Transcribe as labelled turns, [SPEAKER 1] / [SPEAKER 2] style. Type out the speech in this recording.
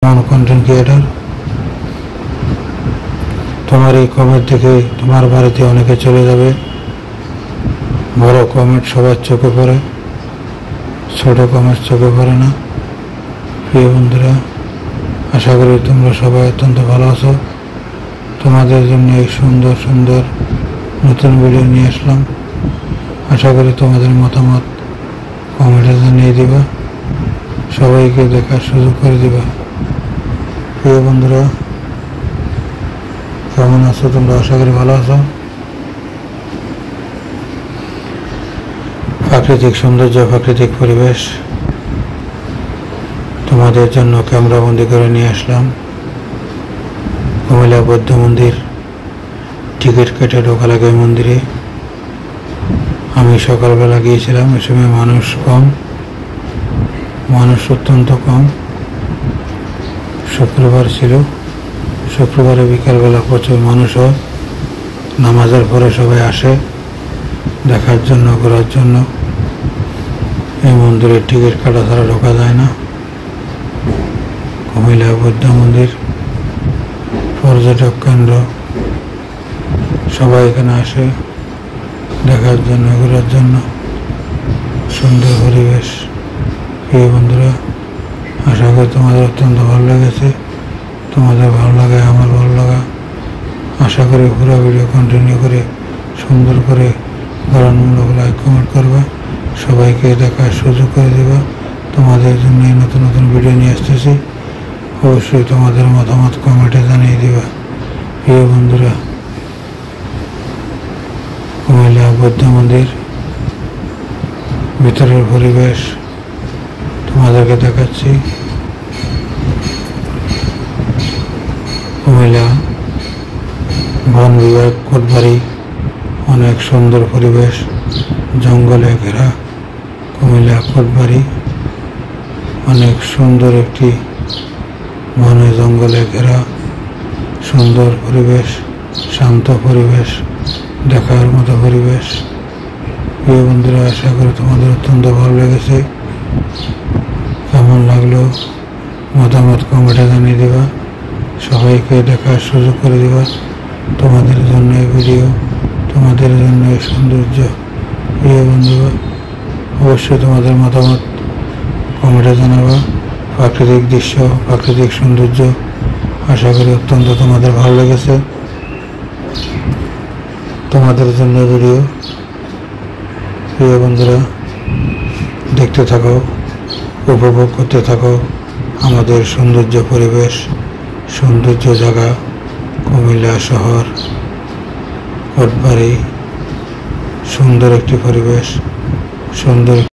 [SPEAKER 1] Content creator. তোমার এই comment দেখে তোমার বাড়িতে অনেকে চলে যাবে। বড় কমেন্ট সবার চোখে পড়ে, ছোট কমেন্ট চোখে পড়ে না। প্রিয় বন্ধুরা, আশা করি তোমরা সবাই অত্যন্ত ভালো আছো। তোমাদের জন্য এই সুন্দর সুন্দর নতুন ভিডিও নিয়ে আসলাম। আশা করি তোমাদের মতামত কমেন্টে জানিয়ে দিবা, সবাইকে দেখার সুযোগ করে দিবা। প্রিয় বন্ধুরা, কেমন আছো তোমরা? আশা করি ভালো আছো। প্রাকৃতিক সৌন্দর্য, প্রাকৃতিক পরিবেশ তোমাদের জন্য ক্যামেরাবন্দি করে নিয়ে আসলাম। কুমিল্লা বৌদ্ধ মন্দির, টিকিট কেটে ঢোকা লাগে মন্দিরে। আমি সকালবেলা গিয়েছিলাম, এ সময় মানুষ কম, মানুষ অত্যন্ত কম। শুক্রবার ছিল, শুক্রবারে বিকালবেলা প্রচুর মানুষ হয়। নামাজের পরে সবাই আসে দেখার জন্য, ঘোরার জন্য। এই মন্দিরের টিকিট কাটা ছাড়া ঢোকা যায় না। কুমিল্লা বৌদ্ধ মন্দির পর্যটক কেন্দ্র, সবাই এখানে আসে দেখার জন্য, ঘোরার জন্য। সুন্দর পরিবেশ। প্রিয় বন্ধুরা, আশা করি তোমাদের অত্যন্ত ভালো লেগেছে। তোমাদের ভালো লাগায় আমার ভালো লাগা। আশা করি পুরো ভিডিও কন্টিনিউ করে সুন্দর করে গঠনমূলক লাইক কমেন্ট করবা, সবাইকে দেখার সুযোগ করে দেবা। তোমাদের জন্য নতুন নতুন ভিডিও নিয়ে আসতেছি। অবশ্যই তোমাদের মতামত কমেন্টে জানিয়ে দিবা। প্রিয় বন্ধুরা, কুমিল্লা বৌদ্ধ মন্দির ভিতরের পরিবেশ তোমাদেরকে দেখাচ্ছি। কুমিল্লা বন বিভাগ কোটবাড়ি, অনেক সুন্দর পরিবেশ, জঙ্গলে ঘেরা কুমিল্লা কোটবাড়ি। অনেক সুন্দর একটি বনে জঙ্গলে ঘেরা সুন্দর পরিবেশ, শান্ত পরিবেশ, দেখার মতো পরিবেশ। প্রিয় বন্ধুরা, আশা করি তোমাদের অত্যন্ত ভালো লেগেছে। কেমন লাগলো মতামত কমেন্টে জানিয়ে দেবা, সবাইকে দেখার সুযোগ করে দেবা। তোমাদের জন্য এই ভিডিও, তোমাদের জন্য এই সৌন্দর্য। প্রিয় বন্ধুরা, অবশ্যই তোমাদের মতামত কমেন্টে জানাবা। প্রাকৃতিক দৃশ্য, প্রাকৃতিক সৌন্দর্য, আশা করি অত্যন্ত তোমাদের ভালো লেগেছে। তোমাদের জন্য ভিডিও। প্রিয় বন্ধুরা, দেখতে থাকো, উপভোগ করতে থাকো আমাদের সৌন্দর্য পরিবেশ, সৌন্দর্য জায়গা কুমিল্লা শহর কোটবাড়ি। সুন্দর একটি পরিবেশ, সুন্দর